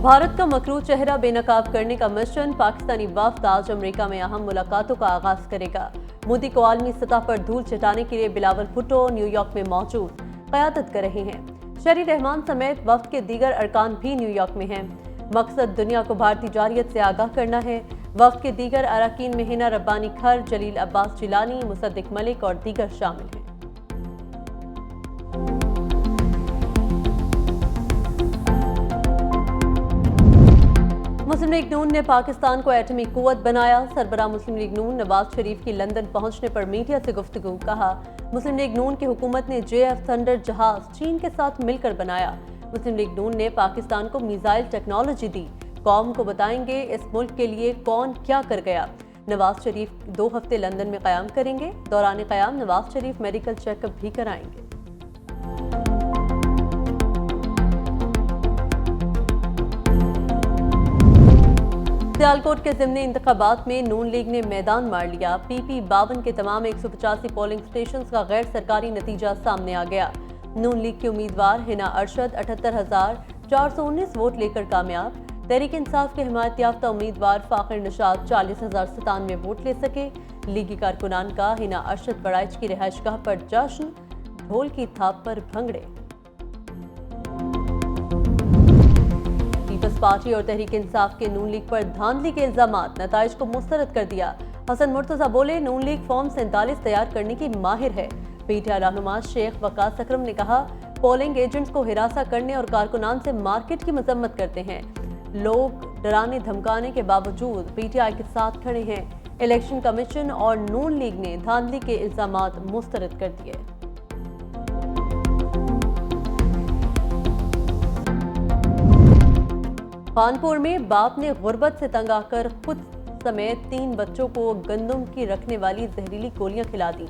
भारत का मकरू चेहरा बेनकाब करने का मिशन। पाकिस्तानी वफ्द आज अमेरिका में अहम मुलाकातों का आगाज करेगा। मोदी को आलमी सतह पर धूल चटाने के लिए बिलावल भुट्टो न्यूयॉर्क में मौजूद क़यादत कर रहे हैं। शहरी रहमान समेत वफ्द के दीगर अरकान भी न्यूयॉर्क में हैं। मकसद दुनिया को भारतीय जारियत से आगाह करना है। वफ्द के दीगर अरकान में हिना रब्बानी खर, जलील अब्बास जिलानी, मुसद्दिक मलिक और दीगर शामिल हैं। मुस्लिम लीग नून ने पाकिस्तान को एटमी कुव्वत बनाया। सरबराह मुस्लिम लीग नून नवाज शरीफ की लंदन पहुंचने पर मीडिया से गुफ्तगू। कहा, मुस्लिम लीग नून की हुकूमत ने JF थंडर जहाज चीन के साथ मिलकर बनाया। मुस्लिम लीग नून ने पाकिस्तान को मिसाइल टेक्नोलॉजी दी। कौम को बताएंगे इस मुल्क के लिए कौन क्या कर गया। नवाज शरीफ 2 हफ्ते लंदन में क़याम करेंगे। दौरान क़याम नवाज शरीफ मेडिकल चेकअप भी कराएंगे। सियालकोट के ज़िमनी इंतखाबात में नून लीग ने मैदान मार लिया। PP 52 के तमाम 185 पोलिंग स्टेशन का गैर सरकारी नतीजा सामने आ गया। नून लीग के उम्मीदवार हिना अरशद 78,419 वोट लेकर कामयाब। तहरीक इंसाफ के हिमायत याफ्ता उम्मीदवार फ़ाखिर निशात 40,097 वोट ले सके। लीगी कारकुनान का हिना अरशद बड़ाइच की रिहाइशगाह पर जश्न, ढोल की थाप पर भंगड़े। पीपल्स पार्टी और तहरीक इंसाफ के नून लीग पर धांधली के इल्जामात नताइज को मुस्तरद कर दिया। हसन मुर्तजा बोले, नून लीग फॉर्म 47 तैयार करने की माहिर है। PTI रहनुमा शेख वकास अकरम ने कहा, पोलिंग एजेंट्स को हिरासा करने और कारकुनान से मार्केट की मजम्मत करते हैं। लोग डराने धमकाने के बावजूद PTI के साथ खड़े हैं। इलेक्शन कमीशन और नून लीग ने धांधली के इल्जामात मुस्तरद कर दिए। कानपुर में बाप ने गुर्बत से तंग आकर खुद समेत 3 बच्चों को गंदम की रखने वाली जहरीली गोलियां खिला दी।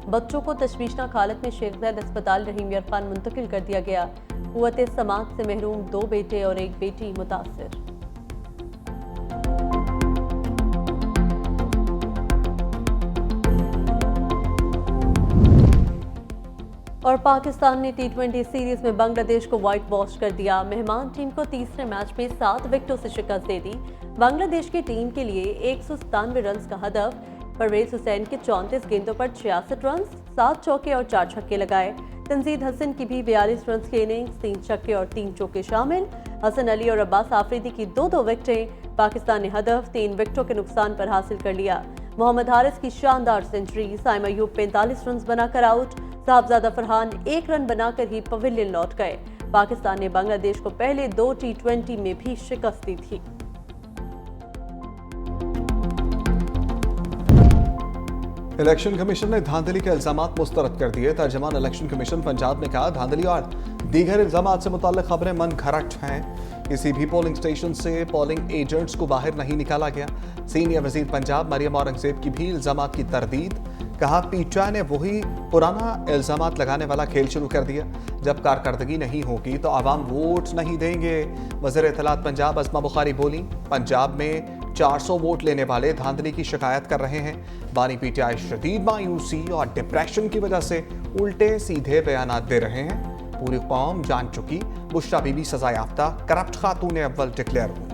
बच्चों को तशवीशनाक हालत में शेख ज़ैद अस्पताल रहीम यार खान मुंतकिल कर दिया गया। कुव्वत समात से महरूम 2 बेटे और 1 बेटी मुतासिर। और पाकिस्तान ने T20 सीरीज में बांग्लादेश को व्हाइट वॉश कर दिया। मेहमान टीम को तीसरे मैच में 7 विकेटों से शिकस्त दे दी। बांग्लादेश की टीम के लिए 197 रन का हदफ। परवेज हुसैन के 34 गेंदों पर 66 रन, 7 चौके और 4 छक्के लगाए। तंजीद हसन की भी 42 रन की इनिंग्स, 3 छक्के और 3 चौके शामिल। हसन अली और अब्बास आफरीदी की 2-2 विकेटें। पाकिस्तान ने हदफ 3 विकेटों के नुकसान पर हासिल कर लिया। मोहम्मद हारिस की शानदार सेंचुरी। साइम अयूब 45 रन बनाकर आउट। साहबजादा फरहान 1 रन बनाकर ही पवेलियन लौट गए। पाकिस्तान ने बांग्लादेश को पहले 2 T20 में भी शिकस्त दी थी। इलेक्शन कमीशन ने धांधली के इल्जामात मुस्तरद कर दिए। तर्जमान इलेक्शन कमीशन पंजाब ने कहा, धांधली और दीगर इल्जामात से मुताल्लिक खबरें मन घड़त हैं। किसी भी पोलिंग स्टेशन से पोलिंग एजेंट्स को बाहर नहीं निकाला गया। सीनियर वजीर पंजाब मरियम औरंगजेब की भी इल्जामात की तरदीद। कहा, PTI ने वही पुराना इल्जामात लगाने वाला खेल शुरू कर दिया। जब कारकर्दगी नहीं होगी तो आवाम वोट नहीं देंगे। वज़ीर इत्तलात पंजाब अस्मा बुखारी बोली, पंजाब में 400 वोट लेने वाले धांधली की शिकायत कर रहे हैं। बानी PTI शदीद मायूसी और डिप्रेशन की वजह से उल्टे सीधे बयानात दे रहे हैं। पूरी कौम जान चुकी बुशरा बीबी सजा याफ्ता करप्ट खातून अव्वल डिक्लेयर हुई।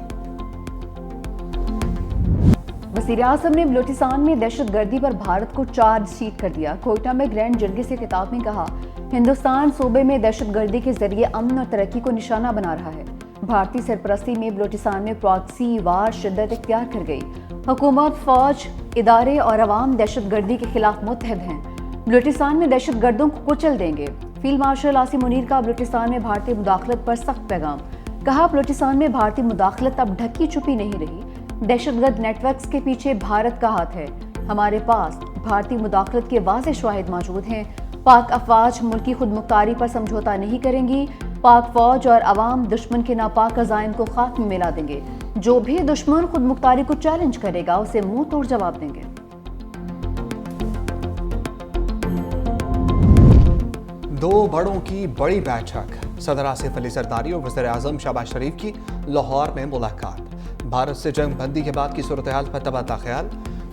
वज़ीर आज़म ने बलूचिस्तान में दहशतगर्दी पर भारत को चार्ज शीट कर दिया। कोयटा में ग्रैंड जरगे से खिताब में कहा, हिंदुस्तान सूबे में दहशतगर्दी के जरिए अमन और तरक्की को निशाना बना रहा है। भारतीय सरपरस्ती में बलूचिस्तान में प्रॉक्सी वार शिद्दत इख्तियार कर गई। हुकूमत, फौज, इदारे और अवाम दहशतगर्दी के खिलाफ मुत्तहद हैं। बलूचिस्तान में दहशतगर्दों को कुचल देंगे। फील्ड मार्शल आसिम मुनीर का बलूचिस्तान में भारतीय मुदाखलत पर सख्त पैगाम। कहा, बलूचिस्तान में भारतीय मुदाखलत अब ढकी छुपी नहीं रही। दहशतगर्द नेटवर्क्स के पीछे भारत का हाथ है। हमारे पास भारतीय मुदाखलत के वाज़ेह शवाहिद मौजूद हैं। पाक अफवाज मुल्की खुद मुख्तारी पर समझौता नहीं करेंगी। पाक फौज और अवाम दुश्मन के नापाक अज़ाइम को खाक में मिला देंगे। जो भी दुश्मन खुद मुख्तारी को चैलेंज करेगा उसे मुंह तोड़ जवाब देंगे। दो बड़ों की बड़ी बैठक। सदर आसिफ अली जरदारी और वज़ीर आज़म शहबाज शरीफ की लाहौर में मुलाकात। भारत से जंग बंदी के बाद की सूरत हाल पर तबादला ख्याल।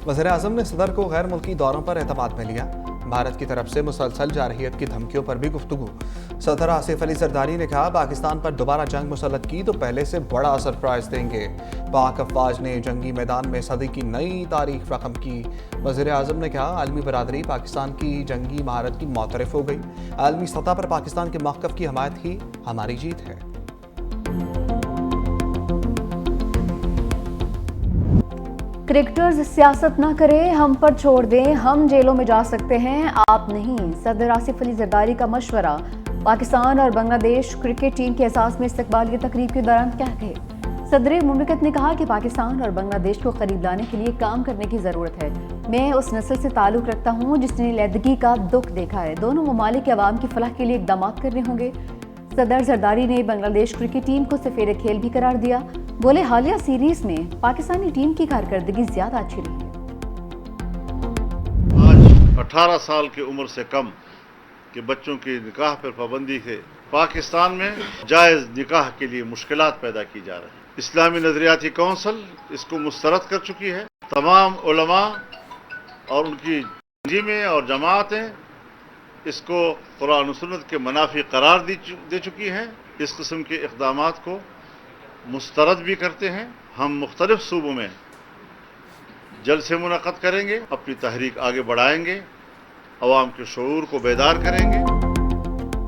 वज़ीर आज़म ने सदर को गैर मुल्की दौरों पर एतमाद में लिया। भारत की तरफ से मुसलसल जारहियत की धमकियों पर भी गुफ्तगू। सदर आसिफ अली जरदारी ने कहा, पाकिस्तान पर दोबारा जंग मुसल्लत की तो पहले से बड़ा सरप्राइज देंगे। पाक अफवाज ने जंगी मैदान में सदी की नई तारीख रकम की। वज़ीर आज़म ने कहा, आलमी बरादरी पाकिस्तान की जंगी महारत की मोतरफ हो गई। आलमी सतह पर पाकिस्तान के मौक़िफ़ की हमायत ही हमारी जीत है। क्रिकेटर्स सियासत ना करें, हम पर छोड़ दें, हम जेलों में जा सकते हैं, आप नहीं। सदर आसिफ अली जरदारी का मशवरा। पाकिस्तान और बांग्लादेश क्रिकेट टीम के एहसास में इस्तकबालिया तकरीब के दौरान क्या कहे? सदर मुमलिकत ने कहा कि पाकिस्तान और बांग्लादेश को करीब लाने के लिए काम करने की ज़रूरत है। मैं उस नस्ल से ताल्लुक़ रखता हूँ जिसने लैदगी का दुख देखा है। दोनों ममालिक के अवाम की फलाह के लिए इक़दाम करने होंगे। सदर जरदारी ने बांग्लादेश क्रिकेट टीम को सफेद खेल भी करार दिया। बोले, हालिया सीरीज में पाकिस्तानी टीम की कारकर्दगी ज्यादा अच्छी रही है। आज 18 साल की उम्र से कम के बच्चों की निकाह पर पाबंदी से पाकिस्तान में जायज़ निकाह के लिए मुश्किलात पैदा की जा रही है। इस्लामी नजरियाती कौंसिल इसको मुस्तरद कर चुकी है। तमाम उलमा और उनकी तंजीमें और जमातें इसको कुरान और सुन्नत के मुनाफी करार दे चुकी हैं। इस किस्म के इक़दामात को मुस्तरद भी करते हैं। हम मुख्तलिफ सूबों में जलसे मुनक़द करेंगे, अपनी तहरीक आगे बढ़ाएंगे, अवाम के शऊर को बेदार करेंगे।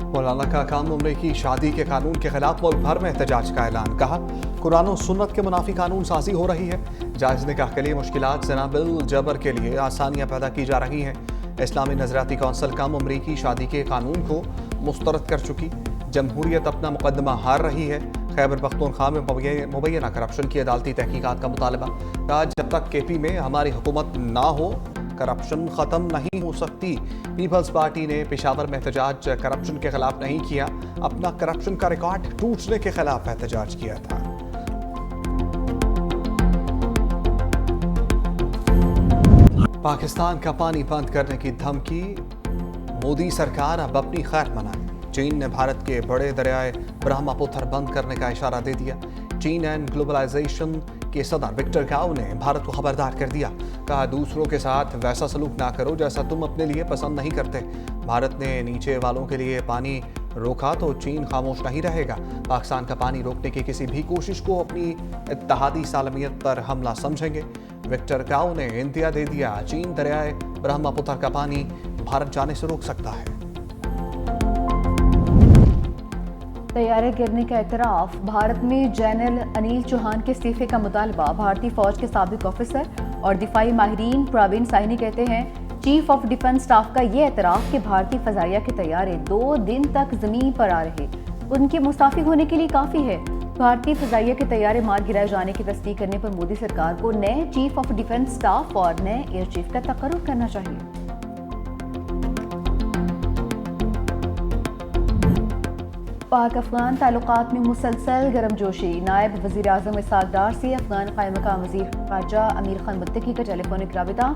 मौलाना का काम उम्र की शादी के कानून के खिलाफ मुल्क भर में एहतजाज का ऐलान। कहा, कुरान और सुन्नत के मुनाफी कानून साजी हो रही है। जायज़ निकाह के लिए मुश्किलात, ज़ना बिल जबर के लिए आसानियाँ पैदा की जा रही हैं। इस्लामी नजरियाती कौंसिल कम उम्री की शादी के कानून को मुस्तरद कर चुकी। जमहूरियत अपना मुकदमा हार रही है। खैबर पख्तूनख्वा में मुबैना करप्शन की अदालती तहकीकात का मुतालबा। कहा, जब तक केपी में हमारी हुकूमत ना हो करप्शन ख़त्म नहीं हो सकती। पीपल्स पार्टी ने पेशावर में एहतजाज करप्शन के खिलाफ नहीं किया, अपना करप्शन का रिकॉर्ड टूटने के खिलाफ एहतजाज किया था। पाकिस्तान का पानी बंद करने की धमकी। मोदी सरकार अब अपनी खैर मनाए। चीन ने भारत के बड़े दरियाए ब्रह्मपुत्र बंद करने का इशारा दे दिया। चीन एंड ग्लोबलाइजेशन के सदर विक्टर गाओ ने भारत को खबरदार कर दिया। कहा, दूसरों के साथ वैसा सलूक ना करो जैसा तुम अपने लिए पसंद नहीं करते। भारत ने नीचे वालों के लिए पानी रोका तो चीन खामोश नहीं रहेगा। पाकिस्तान का पानी रोकने की किसी भी कोशिश को अपनी इत्तेहादी सालमियत पर हमला समझेंगे। विक्टर गाओ ने इंदिया दे दिया, चीन दरियाए ब्रह्मपुत्र का पानी भारत जाने से रोक सकता है। तैयारे गिरने का एतराफ़। भारत में जनरल अनिल चौहान के इस्तीफे का मुतालबा। भारतीय फौज के साबिक ऑफिसर और दिफाई माहिरीन प्रवीण साइनी कहते हैं, चीफ ऑफ डिफेंस स्टाफ का ये एतराफ़ कि भारतीय फ़ज़ाइया के तैयारे 2 दिन तक ज़मीन पर आ रहे उनके मुस्ताफ़ी होने के लिए काफ़ी है। भारतीय फ़ज़ाइया के तैयारे मार गिराए जाने की तस्दीक करने पर मोदी सरकार को नए चीफ ऑफ डिफेंस स्टाफ और नए एयर चीफ का तकर्रुर करना चाहिए। पाक अफगान ताल्लुकात में मुसलसल गर्मजोशी। नायब वज़ीर आज़म इसहाक़ डार से अफगान क़ायम-मक़ाम वज़ीर ख़ारजा अमीर खान मुत्तकी का टेलीफोनिक राबिता।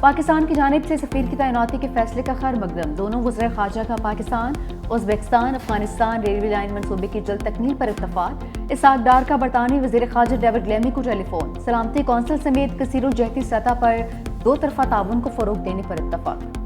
पाकिस्तान की जानिब से सफ़ीर की तैनाती के फैसले का खैर मकदम। दोनों वज़ीर ख़ारजा का Pakistan, Uzbekistan, Afghanistan railway line मनसूबे की जल्द तकमील पर इत्तफ़ाक़। इसहाक़ डार का बरतानवी वज़ीर ख़ारजा डेविड लेमी को टेलीफोन। सलामती कौंसिल समेत कसीरुल जहती सतह पर 2 तरफ़ा ताउन को फ़रोग़ देने पर इत्तफ़ाक़।